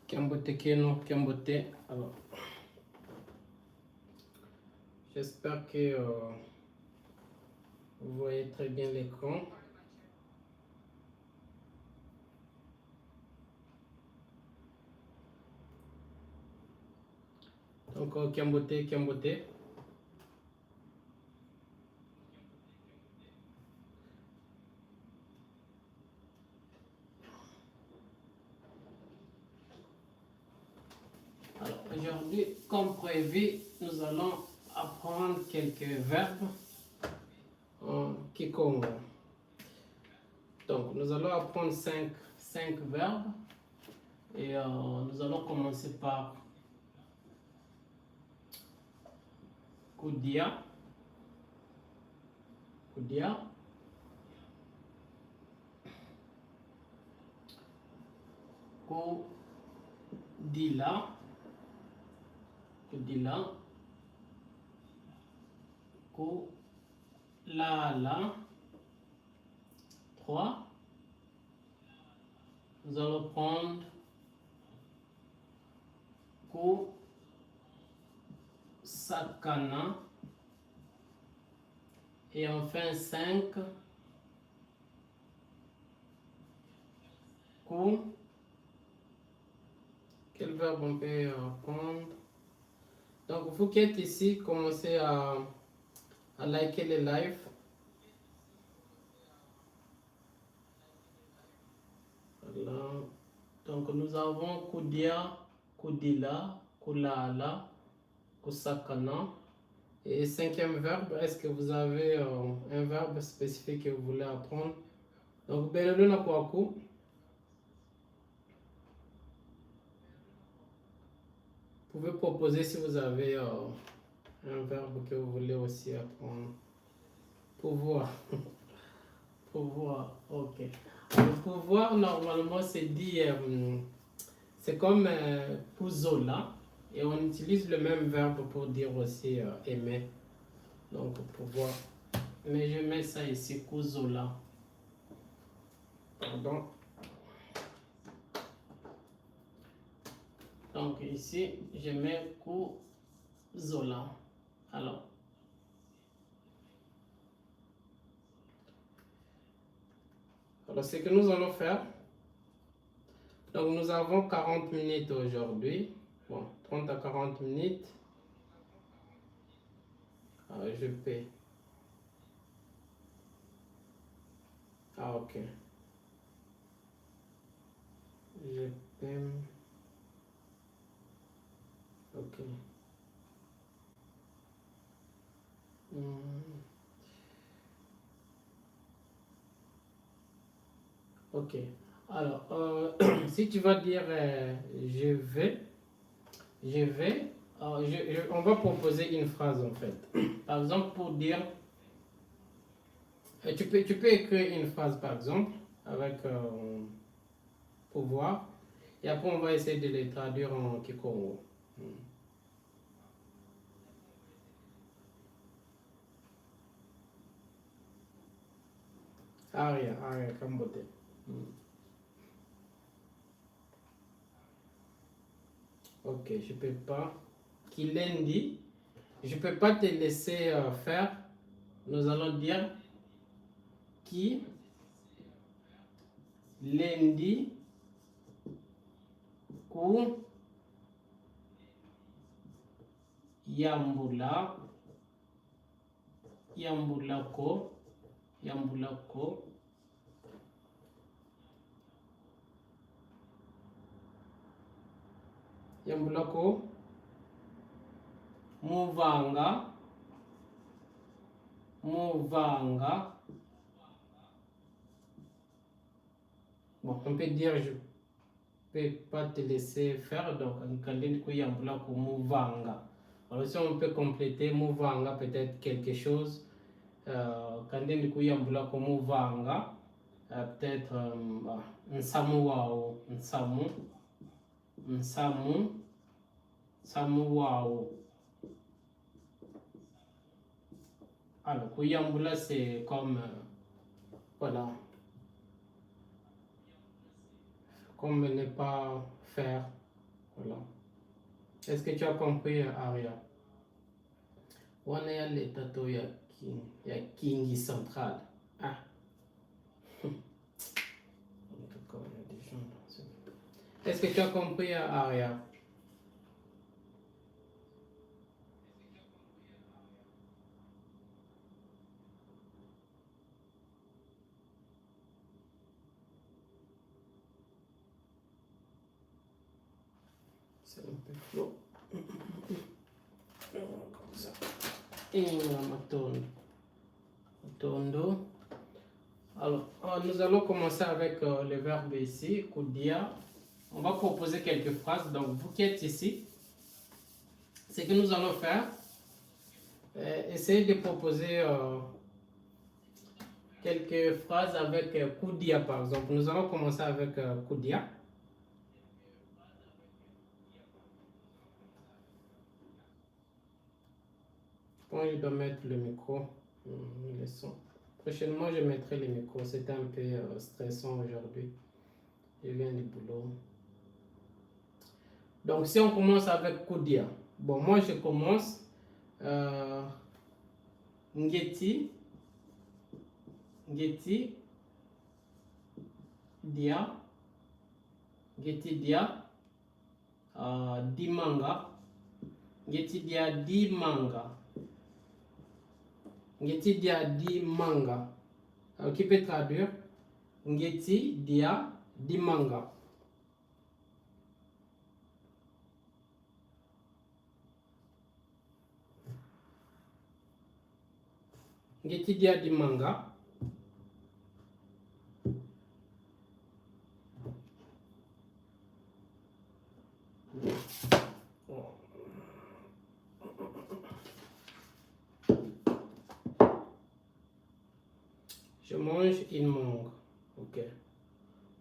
Kiambote Keno, Kiambote. Alors, j'espère que vous voyez très bien l'écran. Donc, Kiambote, Kiambote. Alors, aujourd'hui, comme prévu, nous allons apprendre quelques verbes en Kikongo. Donc, nous allons apprendre 5 verbes et nous allons commencer par Kudia, Kudia, Kudila, Kudila, Kulala. 3. Nous allons prendre Kusakana. Et enfin 5. Quel verbe on peut prendre? Donc vous qui êtes ici, commencez à liker les lives. Voilà. Donc nous avons Kudia, Kudila, Kulala, Kusakana. Et 5e verbe, est-ce que vous avez un verbe spécifique que vous voulez apprendre? Donc Beleluna Kwaku. Vous pouvez proposer si vous avez un verbe que vous voulez aussi apprendre. Pouvoir. Pouvoir, ok. Le pouvoir, normalement, c'est dit, c'est comme Puzola. Et on utilise le même verbe pour dire aussi aimer. Donc, pouvoir. Mais je mets ça ici, Kuzola. Pardon. Donc, ici, je mets Kuzola. Alors, ce que nous allons faire, donc nous avons 40 minutes aujourd'hui. Bon, 30 à 40 minutes. Je peux. Ah, ok. Je peux. Ok. Ok. Alors, si tu vas dire je vais, on va proposer une phrase en fait. Par exemple, pour dire, tu peux écrire une phrase par exemple, avec pouvoir, et après on va essayer de les traduire en Kikongo. Aria, Kambote. Ok, je peux pas. Kilendi, je peux pas te laisser faire. Nous allons dire qui lendi ku yambula yambulako muvanga bon, on peut dire je peux pas te laisser faire, donc muvanga. Alors si on peut compléter muvanga, peut-être quelque chose muvanga, peut-être nsamu wao, nsamu wao. Alors kuyambula c'est comme voilà, comme ne pas faire. Voilà. Est-ce que tu as compris, Aria? Wana l'état ya Kingi central. Ah. Est-ce que tu as compris, Aria? C'est un peu flou. Comme ça. Et on tourne. Alors, nous allons commencer avec le verbe ici, kudia. On va proposer quelques phrases. Donc, vous qui êtes ici, ce que nous allons faire, essayer de proposer quelques phrases avec kudia, par exemple. Nous allons commencer avec kudia. Bon, je dois mettre le micro, le son. Prochainement, je mettrai le micro. C'était un peu stressant aujourd'hui. Je viens du boulot. Donc, si on commence avec kudia. Bon, moi, je commence. Ngeti dia dimanga. Ngeti dia dimanga. Qui peut traduire? Ngeti dia dimanga. Ngeti dia dimanga. Je mange une mangue. Ok.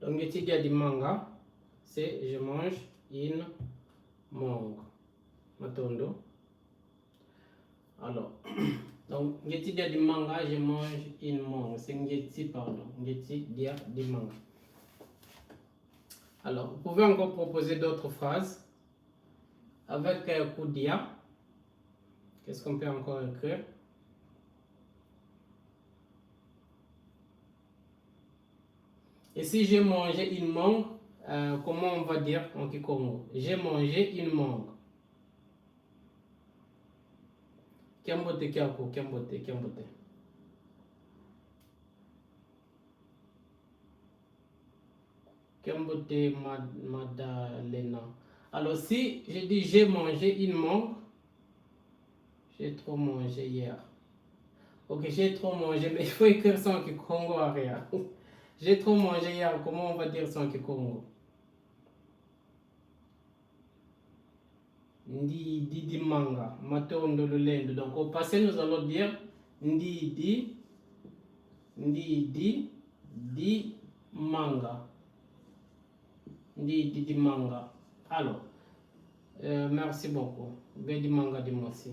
Donc, ngeti dia dimanga, c'est je mange une mangue. Matondo. Alors, donc, ngeti dia dimanga, je mange une mangue. C'est ngeti, pardon. Ngeti dia dimanga. Alors, vous pouvez encore proposer d'autres phrases avec kudia. Qu'est-ce qu'on peut encore écrire? Et si j'ai mangé une mangue, comment on va dire en Kikongo? J'ai mangé une mangue. Kiambote kiako, kiambote. Kiambote Madalena. Alors si je dis j'ai mangé une mangue, j'ai trop mangé hier. Ok, j'ai trop mangé, mais il faut écrire ça en Kikongo Aria. J'ai trop mangé hier, comment on va dire ça en Kikongo? Ndi manga, matondo lulendo. Donc au passé nous allons dire ndi manga. Ndi manga. Alors, merci beaucoup. Bedi manga di mosi.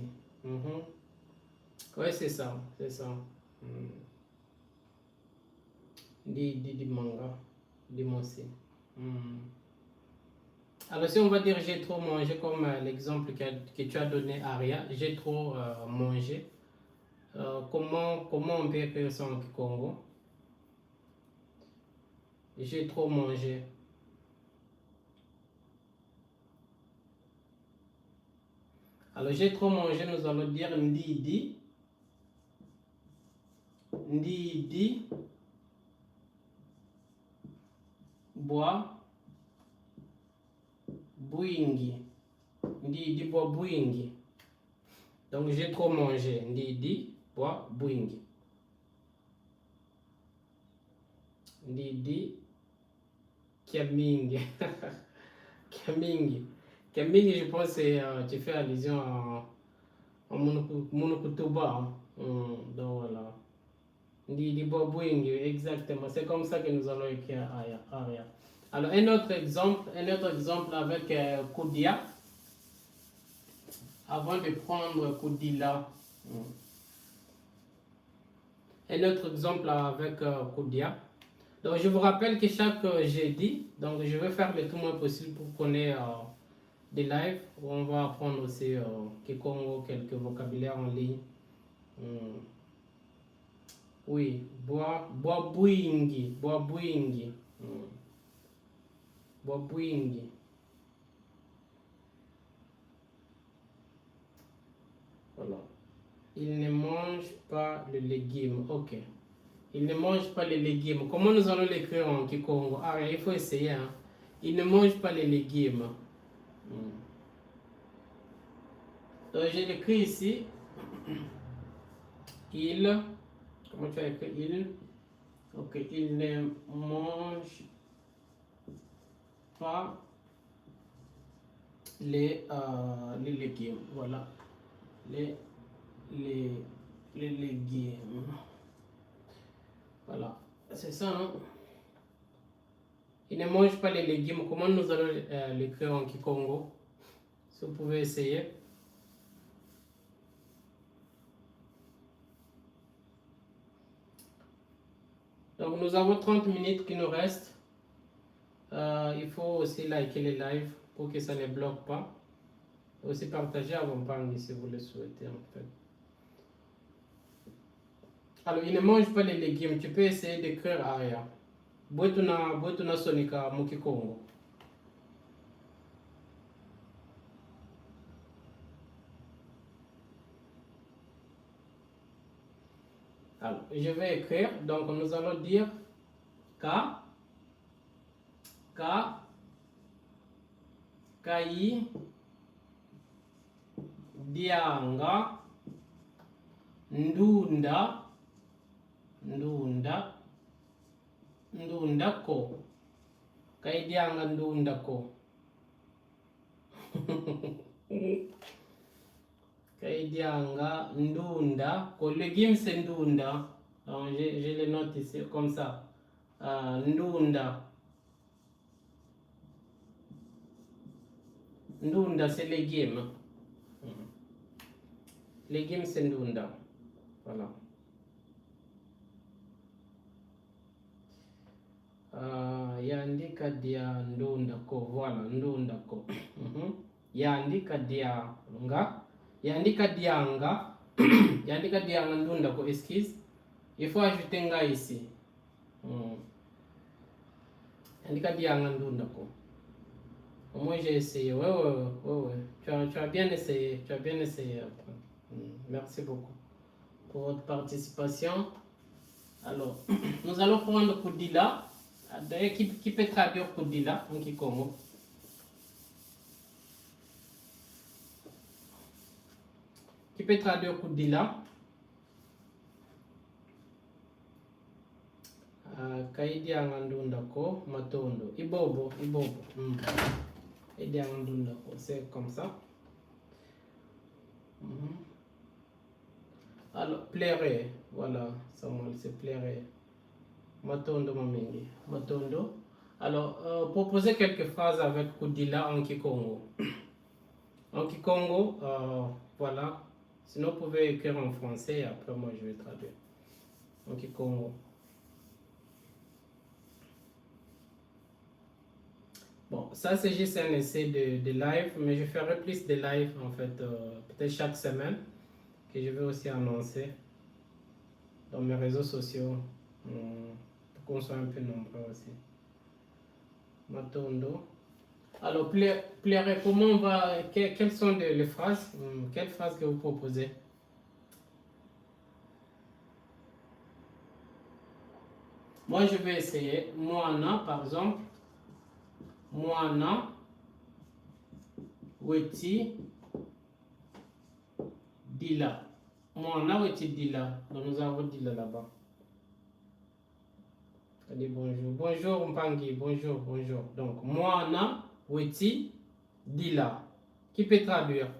Ouais, c'est ça. Di manga di mosi. Alors si on va dire j'ai trop mangé, comme l'exemple que tu as donné Aria, j'ai trop mangé. Comment on peut écrire ça en Kikongo? J'ai trop mangé. Alors j'ai trop mangé, nous allons dire ndidi bois bouingi. Ndidi bois bouingi. Donc j'ai trop mangé. Ndidi bois bouingi. Ndidi kiamingi. Kiamingi, je pense que tu fais allusion à Monokutuba. Donc voilà. Ndidi bois bouingi, exactement. C'est comme ça que nous allons écrire Aria. Alors un autre exemple avec kudia. Avant de prendre kudila. Un autre exemple avec kudia. Donc je vous rappelle que chaque jeudi, donc je vais faire le tout moins possible pour qu'on ait des lives où on va apprendre aussi Kikongo, quelques vocabulaires en ligne. Oui, bois bwingi. Bois bwingi. Voilà. Il ne mange pas le légume. Ok. Il ne mange pas les légumes. Comment nous allons l'écrire en Kikongo? Ah, il faut essayer. Hein. Il ne mange pas les légumes. Donc, j'ai l'écrit ici. Il. Comment tu as écrit il? Ok. Il ne mange pas les légumes. Voilà. Les légumes. Voilà. C'est ça, non? Il ne mange pas les légumes. Comment nous allons l'écrire en Kikongo? Si vous pouvez essayer. Donc nous avons 30 minutes qui nous restent. Il faut aussi liker les lives pour que ça ne bloque pas. Aussi partager avant Bangi si vous le souhaitez en fait. Alors il ne mange pas les légumes. Tu peux essayer d'écrire Aria. Bwetuna sonika mukikongo. Alors, je vais écrire. Donc, nous allons dire Ka, Kai, Dianga, Ndunda, Ndundako. Kai Dianga Ndundako. Kaidianga, Ndunda, légumes c'est Ndunda. Je les note ici comme ça. Ndunda. Ndunda c'est légumes. Légumes c'est Ndunda. Voilà. Yandika dia Ndunda ko. Voilà, Ndunda ko. Yandika dianga. Yandika dianga. Yandika dianga Ndunda ko. Excuse. Il faut ajouter nga ici. Yandika dianga Ndunda ko. Moi j'ai essayé. Ouais. Tu as bien essayé. Tu as bien essayé. Merci beaucoup pour votre participation. Alors, nous allons prendre Kudila. D'ailleurs, qui peut traduire Kudila en Kikongo? Qui peut traduire Kudila? Kaidi angandunda ko matondo. Ibobo. Kaidi angandunda ko. C'est comme ça. Alors, plairait. Voilà, Samuel, c'est plairait. Matondo mamingi. Matondo. Alors, proposez quelques phrases avec Kudila en Kikongo. En Kikongo, voilà. Sinon, vous pouvez écrire en français et après, moi, je vais traduire. En Kikongo. Bon, ça, c'est juste un essai de live, mais je ferai plus de live, en fait, peut-être chaque semaine, que je vais aussi annoncer dans mes réseaux sociaux, pour qu'on soit un peu nombreux aussi. Matondo. Alors, plairait, comment on va, quelles sont les phrases, quelles phrases que vous proposez? Moi, je vais essayer. Moana, par exemple. Moana, Weti, Dila. Moana, Weti, Dila. Donc, nous avons Dila là-bas. Allez, bonjour. Bonjour, Mpangi. Bonjour. Donc, Moana, Weti, Dila. Qui peut traduire?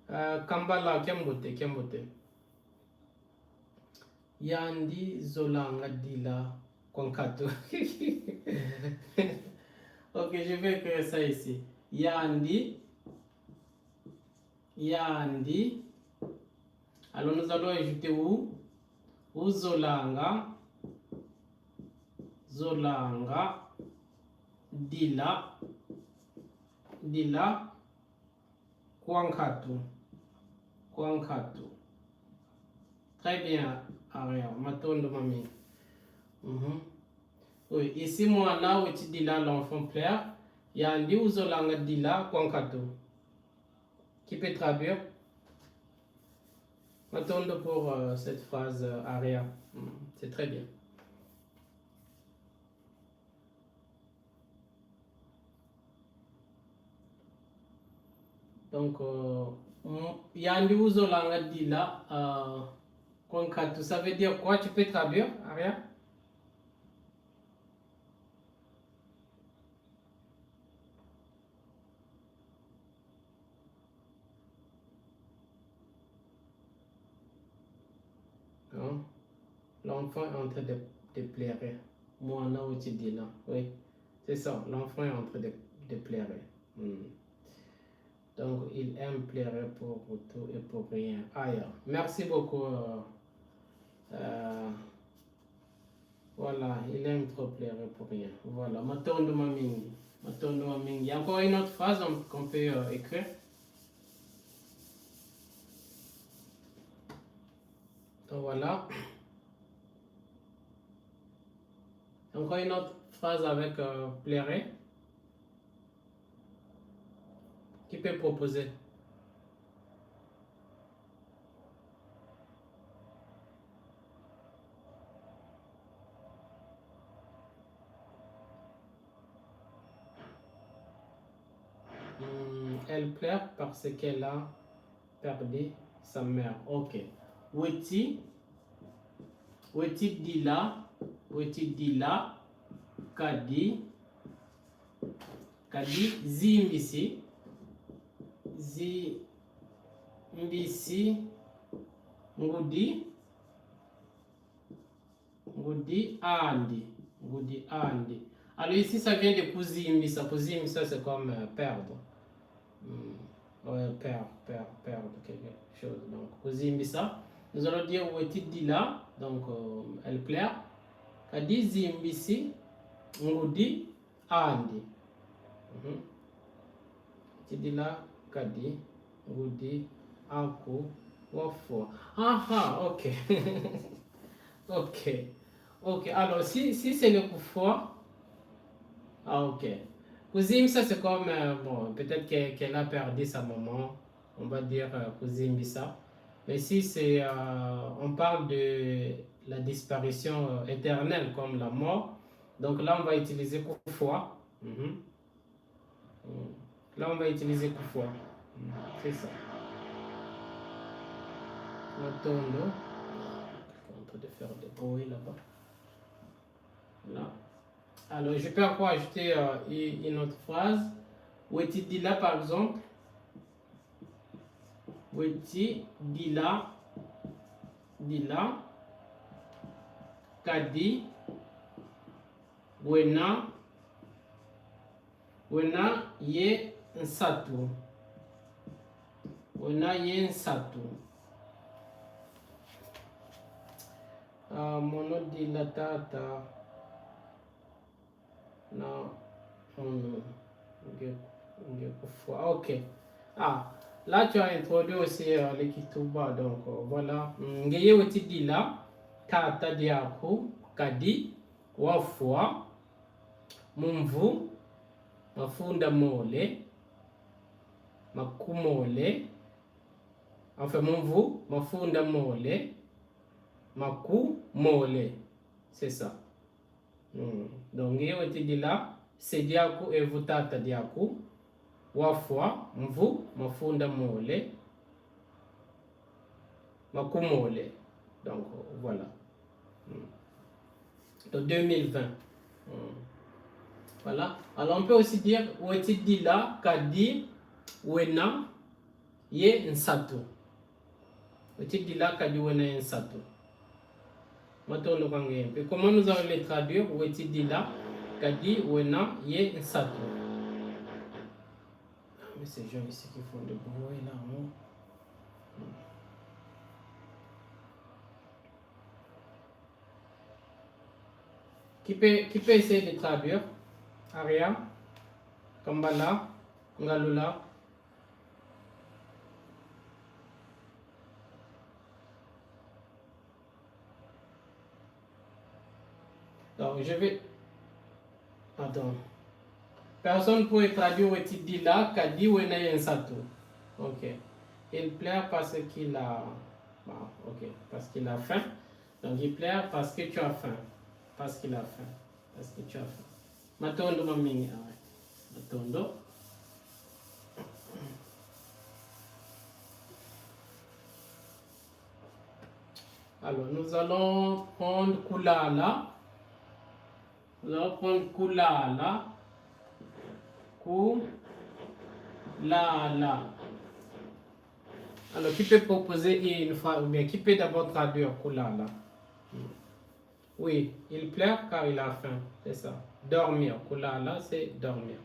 Kambala, Kembote. Yandi, Zolanga, Dila, Konkato. Ok, je vais écrire ça ici. Yandi. Alors, nous allons ajouter où? Zolanga. Dila. dila kwankatu. Kwankatu. Très bien, Aria. Matondo mami. Oui, ici moi là où tu dis là l'enfant pleure, il y a un dit où zolanga dit là kwankatu. Qui peut traduire? Matondo pour cette phrase Aria. C'est très bien. Donc, Yandi Uzolanga dit là, Kwankatu, ça veut dire quoi? Tu peux traduire, Aria? Non? L'enfant est en train de pleurer. Moi, là où tu dis là, oui, c'est ça, l'enfant est en train de pleurer. Donc, il aime pleurer pour tout et pour rien. Aïe, merci beaucoup. Voilà, il aime trop pleurer pour rien. Voilà, Matondo Mamingi. Matondo Mamingi. Il y a encore une autre phrase qu'on peut écrire. Donc voilà. Encore une autre phrase avec pleurer. Qui peut proposer? Elle pleure parce qu'elle a perdu sa mère. Ok. Weti dit là, kadi zimbisi ngudi andi. Alors ici ça vient de kuzimbisa. Kuzimbisa c'est comme perdre. Ouais, perdre quelque chose. Donc kuzimbisa. Nous allons dire weti dit là, donc elle pleure. Kadi zimbisi ngudi andi. Tidila kadi ngudi aku wafo. Ok. Ok, alors si c'est le kufwa, ok. Cousine, ça c'est comme, bon, peut-être qu'elle a perdu sa maman, on va dire cousine ça. Mais si c'est, on parle de la disparition éternelle comme la mort, donc là on va utiliser kufwa. Là on va utiliser kufwa. C'est ça. Matondo. En train de faire des bruits là-bas. Là. Alors, je peux encore ajouter une autre phrase. Weti dit là, par exemple. Weti dit là. Kadi. Wena ye nsatu. Mono dit la tata. Non. Ok. Là tu as introduit aussi les kituba, donc voilà. Ngeye weti dit là. Tata diaku. Kadi. Wafwa. Mumvu. Mafunda mole. Makumole. Enfin, mumvu. Mafunda mole. Maku mole. C'est ça. Donc, il dit là, c'est diaku et vutata diaku. Wafwa, mvu, mafunda mole. Maku mole. Donc, voilà. De 2020. Voilà. Alors, on peut aussi dire, oueti dit là, kadi, wena, ye nsatu. Oueti dit là, kadi, wena, ye nsatu. Comment nous allons les traduire? Weti dit là, kadi, wena, ye nsatu. Mais ces gens ici qui font de bruit là, non? Qui peut essayer de traduire? Aria, Kambala. Ngalula. Donc, je vais... Attends. Personne peut traduire ce dit là, qu'a dit ou n'est un ok. Il pleure parce qu'il a... Bon, ok. Parce qu'il a faim. Donc, il pleure parce que tu as faim. Parce qu'il a faim. Parce que tu as faim. Matondo mamini. Matondo. Alors, nous allons prendre kulala. Nous allons prendre kulala. Kulala. Alors, qui peut proposer une phrase, ou bien qui peut d'abord traduire kulala? Oui, il pleure car il a faim, c'est ça. Dormir, kulala, c'est dormir.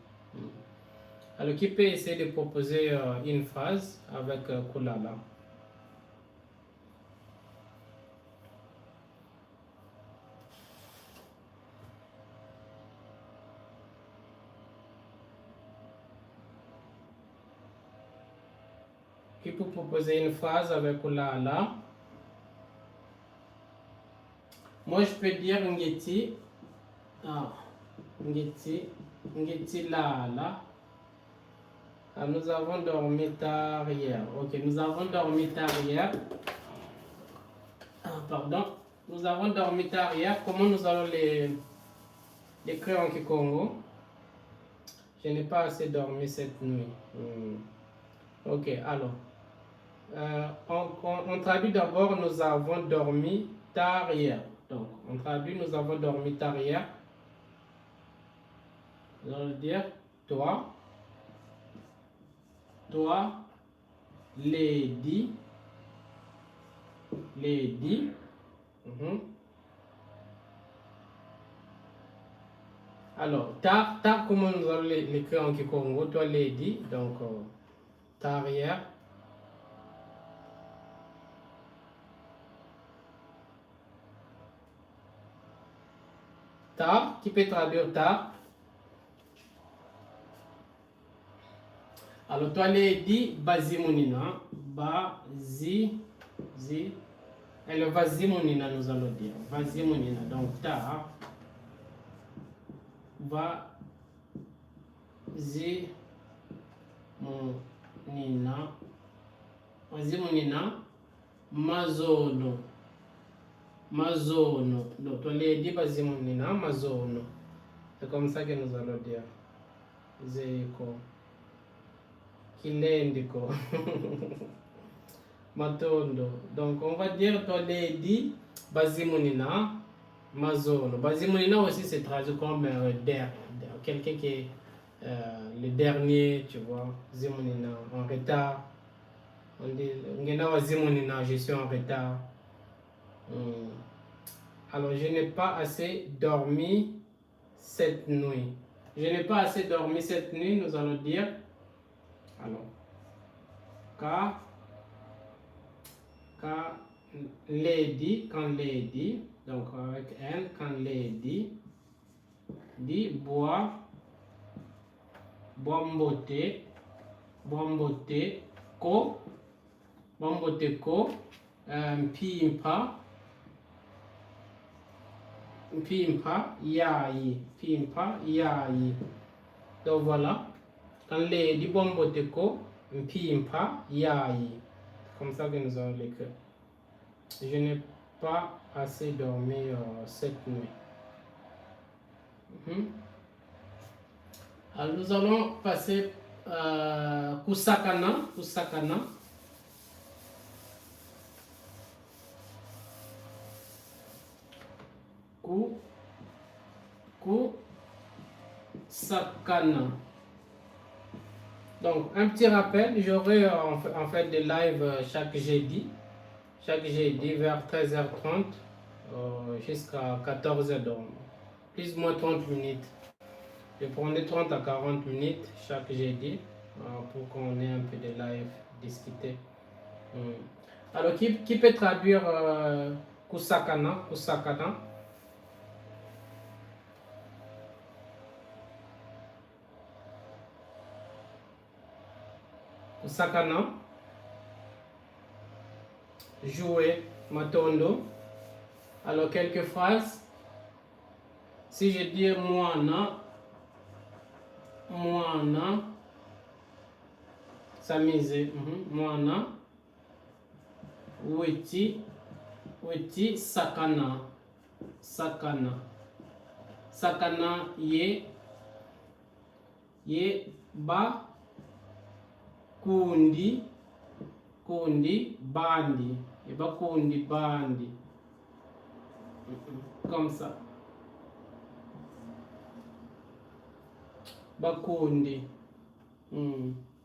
Alors, qui peut essayer de proposer une phrase avec kulala? Qui peut proposer une phrase avec kulala? Moi, je peux dire ngeti. Ngeti lala. Nous avons dormi tard hier. Ok, nous avons dormi tard hier. Pardon. Nous avons dormi tard hier. Comment nous allons l'écrire en Kikongo? Je n'ai pas assez dormi cette nuit. Ok, alors. On traduit d'abord nous avons dormi tard hier. Donc, on traduit nous avons dormi tard hier. Nous allons dire toi, lady. Alors, tard, comment nous allons l'écrire en Kikongo? Toi, lady. Donc, tard hier. Tard, qui peut traduire tard? Alors, toi, lady, bazimunina. Alors, vazimunina, nous allons dire. Vazimunina. Donc, tard. Vazimunina. Mazono. Donc, toi, lady, bazimunina, mazono. C'est comme ça que nous allons dire. Zeko. Kilendiko. Matondo. Donc, on va dire toi, lady, bazimunina, mazono. Bazimunina aussi, c'est traduit comme quelqu'un qui est le dernier, tu vois. Zimunina, en retard. On dit, zimunina, je suis en retard. Alors, je n'ai pas assez dormi cette nuit. Je n'ai pas assez dormi cette nuit, nous allons dire. Alors, quand lady, donc avec N, quand lady, dit bois, bombote, ko, pimpa, yayi. Donc voilà, quand lady, bombote, ko, pimpa, yayi. Comme ça que nous allons l'écrire. Je n'ai pas assez dormi cette nuit. Alors nous allons passer kusakana. Kusakana. Donc, un petit rappel, j'aurai en fait des lives chaque jeudi vers 13h30 jusqu'à 14h, donc plus ou moins 30 minutes. Je prendrai 30 à 40 minutes chaque jeudi pour qu'on ait un peu de live discuter. Alors, qui peut traduire kusakana? kusakana, jouer, matondo. Alors quelques phrases. Si je dis mwana, s'amuser, mwana, weti, sakana, ye ba, kundi, bandi, ye ba kundi, bandi, comme ça. Bakundi.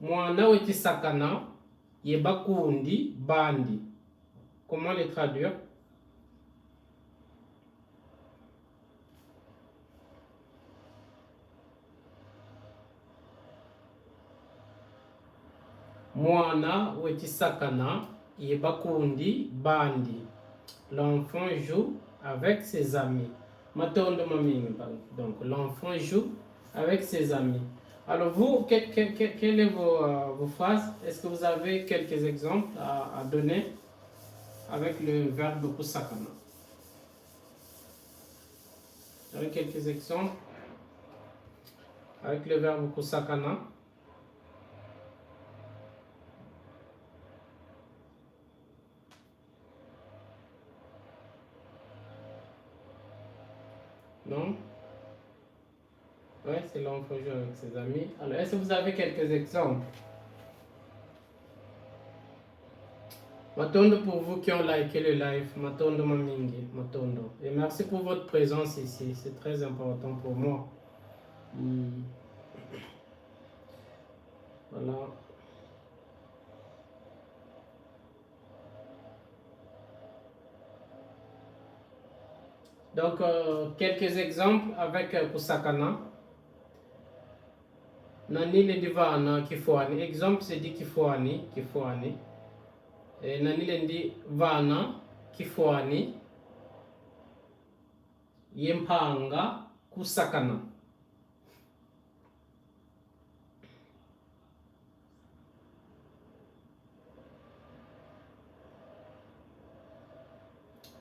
Mwana weti sakana, ye bakundi, bandi. Comment les traduire? Mwana weti sakana, ye bakundi, bandi. L'enfant joue avec ses amis. Matondo maming. Donc l'enfant joue avec ses amis. Alors vous, quelles sont vos phrases? Est-ce que vous avez quelques exemples à donner avec le verbe kusakana? Vous avez quelques exemples avec le verbe kusakana? Non? Oui, c'est l'enfant joue avec ses amis. Alors, est-ce que vous avez quelques exemples? Matondo pour vous qui ont liké le live. Matondo mamingi. Matondo. Et merci pour votre présence ici. C'est très important pour moi. Voilà. Donc, quelques exemples avec kusakana. Nani le divana kifuani. Exemple, c'est dit kifuani. Nani le di vana kifuani. Yempanga kusakana.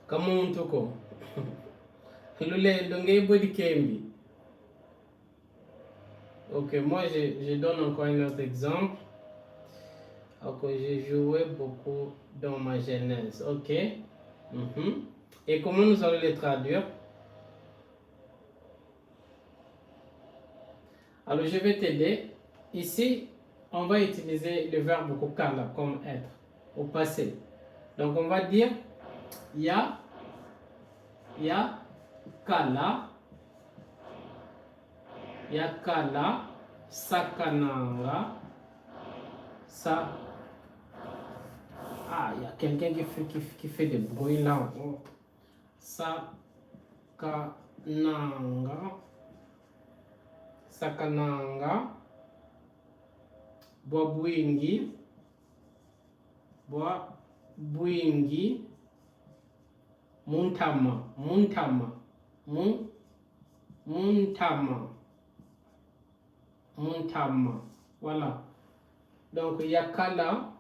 Kamuntu ko. Lule ndonge body kembi. Ok, moi je donne encore un autre exemple. Ok, j'ai joué beaucoup dans ma jeunesse. Ok. Et comment nous allons les traduire? Alors je vais t'aider. Ici, on va utiliser le verbe kukala comme être au passé. Donc on va dire ya kala sakananga il y a quelqu'un qui fait des bruits là. Sakananga bwa bwingi muntama. Voilà. Donc yakala,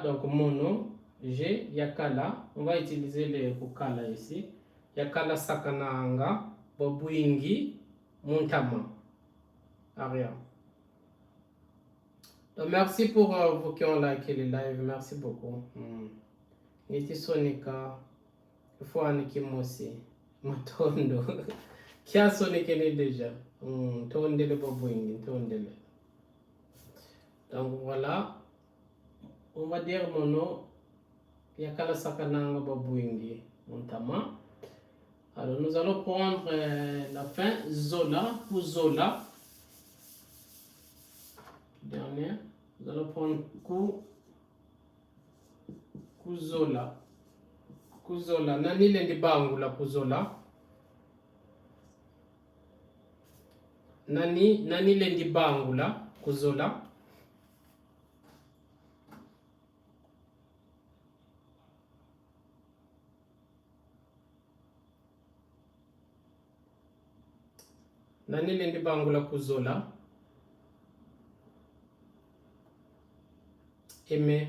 donc mono, j'ai yakala. On va utiliser le kukala ici. Yakala sakananga, bobuingi, muntama. Rien. Donc merci pour vous qui ont liké le live. Merci beaucoup. Niti sonika, Fouani Kimosi, Matondo. Qui a sonné déjà? Tondele bobuingi, tondele. Donc voilà, on va dire mono yakala sakananga babuingi montama. Alors nous allons prendre la fin zola pour zola. Dernière, nous allons prendre kuzola. Nani lendi bangula kuzola. Nani lendi bangula kuzola. Nani lendi bangula kuzola. aimer.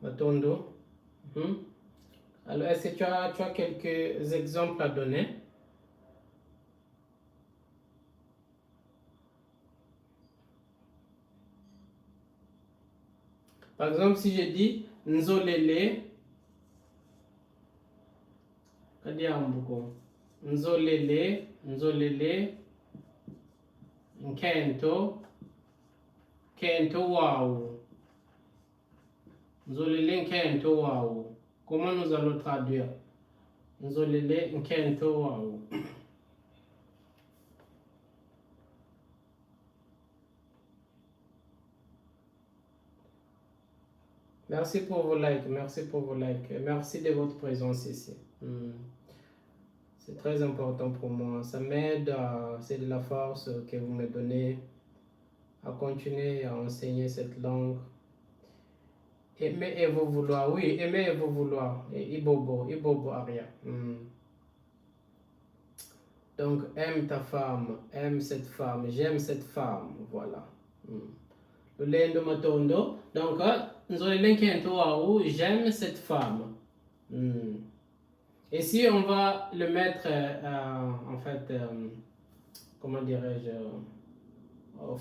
Matondo. Alors, est-ce que tu as quelques exemples à donner? Par exemple, si je dis Nzolele, Nzolele, Nzolele, Nkento, Kento Waou. Nzolele Nkento Waou. Comment nous allons traduire? Nzolele Nkento Waou. Merci pour vos likes, merci pour vos likes. Merci de votre présence ici. C'est très important pour moi. Ça m'aide, c'est de la force que vous me donnez à continuer à enseigner cette langue. Aimer et vous vouloir, oui, aimer et vous vouloir. Ibobo, Aria. Donc, aime ta femme, aime cette femme, j'aime cette femme, voilà. Le lendo matondo. Donc, j'aime cette femme. Et si on va le mettre, en fait, comment dirais-je, en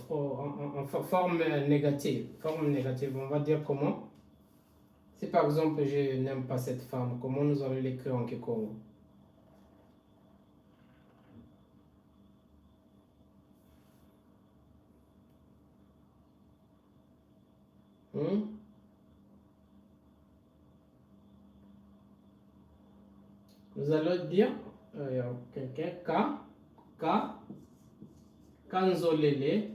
forme négative, on va dire comment? Si par exemple je n'aime pas cette femme, comment nous allons l'écrire en Kikongo? Nous allons dire quelqu'un Kanzolele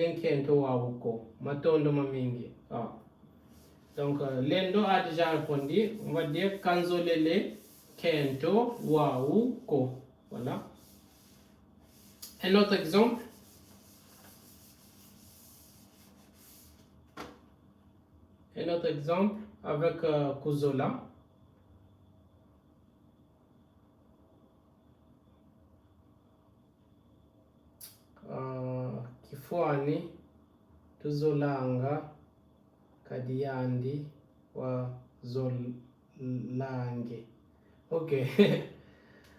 Nkento Wawuko Matondo Mamingi. Donc Lendo a déjà répondu. On va dire Kanzolele Kento Wawuko. Voilà. Un autre exemple. Un autre exemple avec Kuzola. Kifuani tuzolanga kadiyandi wa zolange. Ok.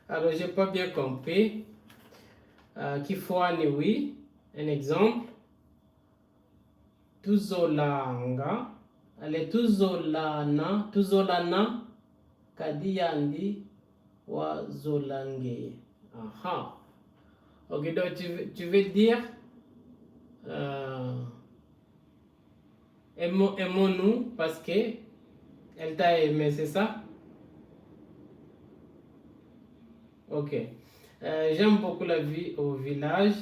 Alors j'ai pas bien compris. Kifuani oui. Un exemple. Tuzolanga. Allez, tuzolana kadiyandi wa zolange. Aha. Ok, donc tu veux dire aimons-nous parce que elle t'a aimé, c'est ça? Ok. J'aime beaucoup la vie au village.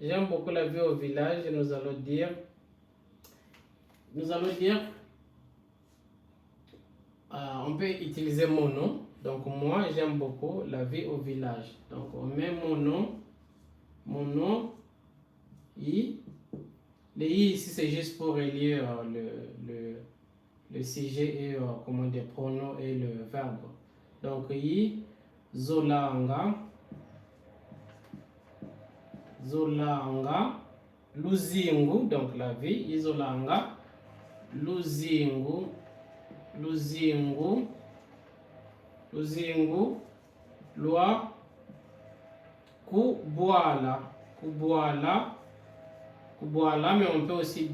J'aime beaucoup la vie au village. Nous allons dire on peut utiliser mon nom. Donc moi j'aime beaucoup la vie au village. Donc on met mon nom, I. Le I ici c'est juste pour relier le sujet et comment dire, pronom et le verbe. Donc I, Zolanga, Luzingu, donc la vie, Izolanga, Luzingu, Loi, Kubwala, mais on peut aussi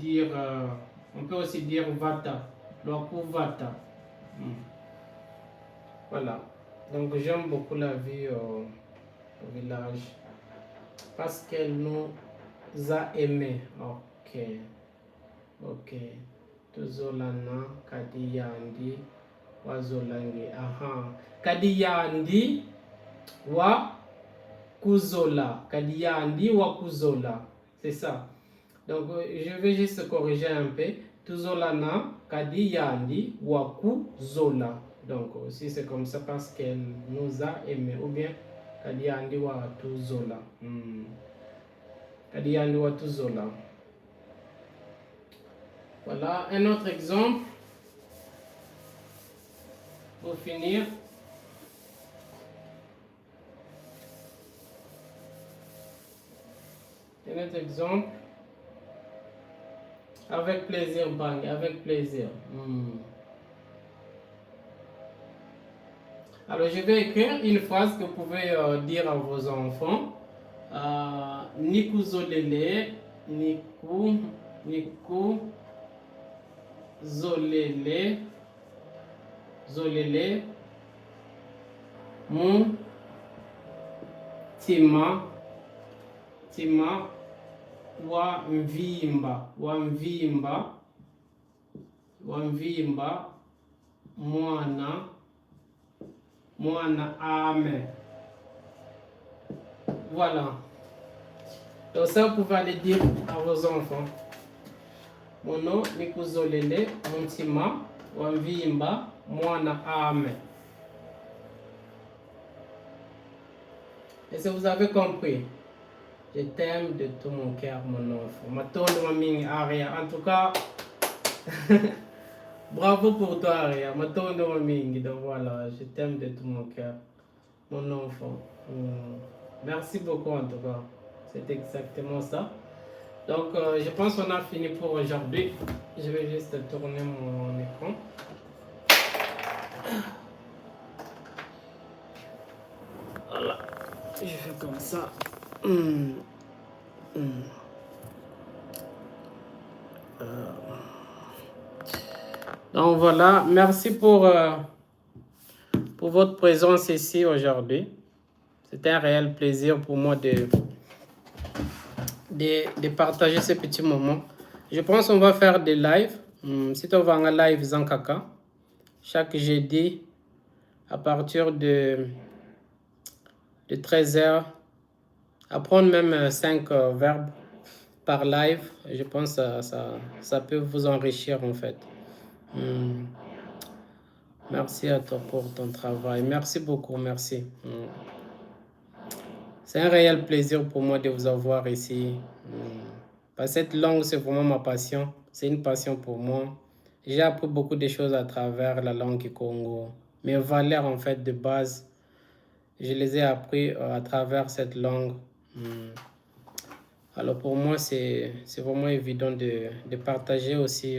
dire Vata, Loi Kuvata. Voilà. Donc j'aime beaucoup la vie au village parce qu'elle nous a aimés. Ok. Tuzolana kadiyandi wa zolange. Aha. Kadiyandi wa kuzola. Kadiyandi wa kuzola. C'est ça. Donc je vais juste corriger un peu. Tuzolana kadiyandi wa kuzola. Donc si c'est comme ça parce qu'elle nous a aimés, ou bien kadiyandi wa tuzola. Kadiyandi wa tuzola. Voilà un autre exemple pour finir. Un autre exemple. Avec plaisir, Bang, avec plaisir. Alors, je vais écrire une phrase que vous pouvez dire à vos enfants. Niku zolele, niku zolele, mu tima wa mvimba mwana ame. Voilà. Donc ça, vous pouvez aller dire à vos enfants. Mono nikuzolele muntima wa mvimba mwana ame. Est-ce que vous avez compris? Je t'aime de tout mon cœur, mon enfant. Matondo maming Aria. En tout cas, bravo pour toi, Aria. Matondo maming. Donc voilà, je t'aime de tout mon cœur, mon enfant. Merci beaucoup en tout cas. C'est exactement ça. Donc je pense qu'on a fini pour aujourd'hui. Je vais juste tourner mon écran. Voilà. Je fais comme ça. Donc voilà, merci pour votre présence ici aujourd'hui. C'est un réel plaisir pour moi de partager ce petit moment. Je pense qu'on va faire des lives. Si on va en live Zankaka, chaque jeudi à partir de 13h, apprendre même 5 verbes par live. Je pense que ça peut vous enrichir en fait. Merci à toi pour ton travail. Merci beaucoup, merci. C'est un réel plaisir pour moi de vous avoir ici. Parce que cette langue, c'est vraiment ma passion. C'est une passion pour moi. J'ai appris beaucoup de choses à travers la langue Congo. Mes valeurs, en fait, de base, je les ai appris à travers cette langue. Alors, pour moi, c'est vraiment évident de partager aussi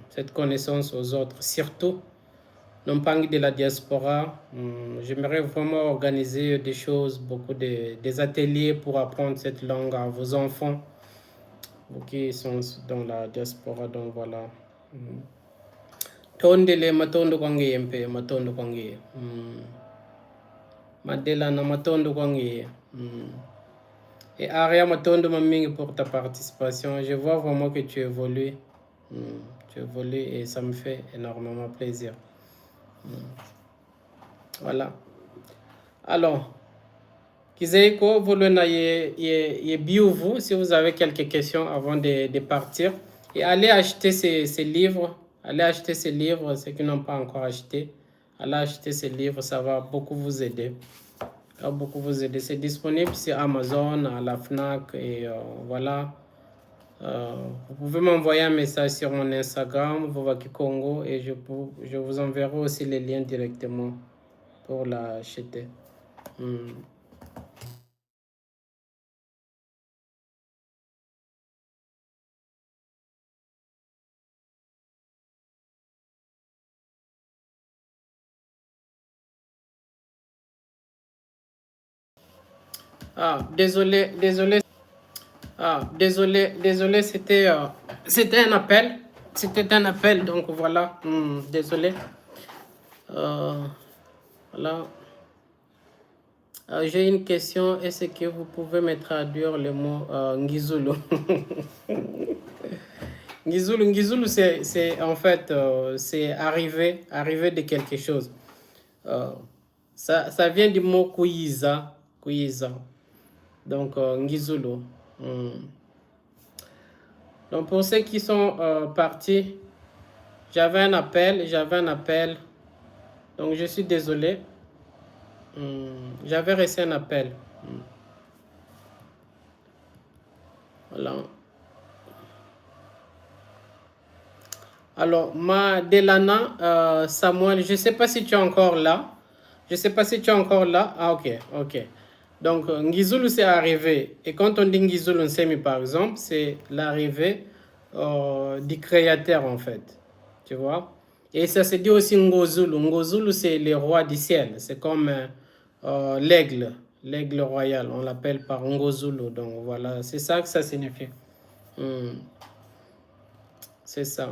cette connaissance aux autres. Surtout, non pas de la diaspora. J'aimerais vraiment organiser des choses, des ateliers pour apprendre cette langue à vos enfants, vous qui sont dans la diaspora. Donc voilà. Tondele matondo kwangi mpe matondo kwangi. Madela na matondo kwangi. Et Aria matondo mamingi pour ta participation. Je vois vraiment que tu évolues. Tu évolues et ça me fait énormément plaisir. Voilà. Alors, Kizeiko, vous le vous si vous avez quelques questions avant de partir. Et allez acheter ces livres. Allez acheter ces livres, ceux qui n'ont pas encore acheté. Allez acheter ces livres, ça va beaucoup vous aider. Ça va beaucoup vous aider. C'est disponible sur Amazon, à la FNAC et voilà. Vous pouvez m'envoyer un message sur mon Instagram, Vovaki Congo, et je vous enverrai aussi les liens directement pour l'acheter. Désolé. Désolé, c'était un appel. C'était un appel, donc voilà. Désolé. Voilà. J'ai une question. Est-ce que vous pouvez me traduire le mot Ngizulu? Ngizulu, c'est en fait, c'est arriver de quelque chose. Ça vient du mot Kuiza. Donc, Ngizulu. Donc, pour ceux qui sont partis, j'avais un appel. Donc, je suis désolé. J'avais reçu un appel. Voilà. Alors, Delana, Samuel, je ne sais pas si tu es encore là. Ah, ok. Donc, Ngizulu, c'est arrivé. Et quand on dit Ngizulu Nsemi, par exemple, c'est l'arrivée du créateur, en fait. Tu vois? Et ça se dit aussi Ngozulu. Ngozulu, c'est le roi du ciel. C'est comme l'aigle, l'aigle royal. On l'appelle par Ngozulu. Donc, voilà, c'est ça que ça signifie. C'est ça.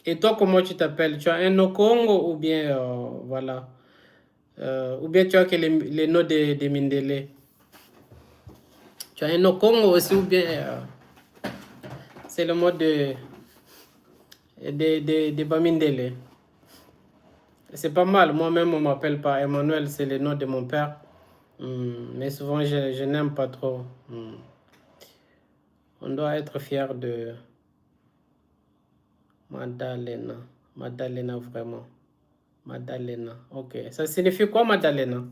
Et toi, comment tu t'appelles? Tu as un Okongo ou bien, voilà. Ou bien tu as que les noms de Mindele? Tu as un Okongo aussi ou bien c'est le mot de Bamindele? C'est pas mal. Moi-même, on ne m'appelle pas Emmanuel, c'est le nom de mon père. Mais souvent, je n'aime pas trop. On doit être fier de Madalena. Madalena, vraiment. Madalena. Ok. Ça signifie quoi, Madalena?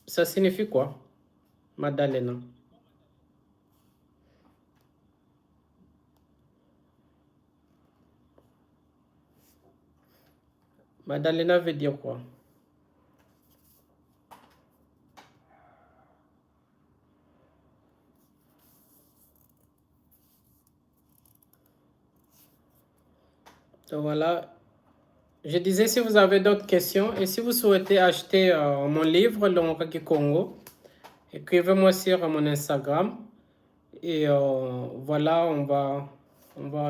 Ça signifie quoi, Madalena? Madalena veut dire quoi? Donc voilà. Je disais, si vous avez d'autres questions et si vous souhaitez acheter mon livre, Le Mokaki Congo, écrivez-moi sur mon Instagram. Et voilà,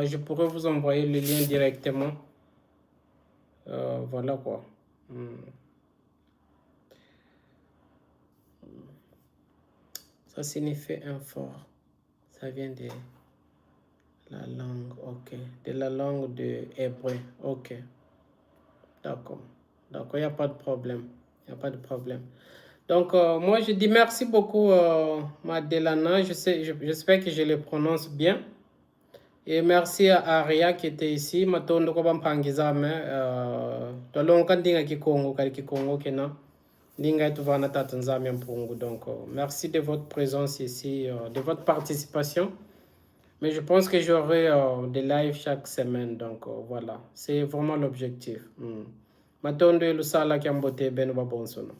je pourrais vous envoyer le lien directement. Voilà quoi. Ça signifie un fort. Ça vient de la langue, ok. De la langue de hébreu, ok. D'accord. D'accord, il n'y a pas de problème. Il n'y a pas de problème. Donc, moi, je dis merci beaucoup, Madelana. J'espère que je le prononce bien. Et merci à Aria qui était ici. Matondo ko bampangizame. Tolong kan dinga kikongo kali kikongo kena. Dinga tu vana tatanzame mpungu. Donc, merci de votre présence ici, de votre participation. Mais je pense que j'aurai des lives chaque semaine. Donc, voilà. C'est vraiment l'objectif. Matondo elusala kiambote beno babonsono.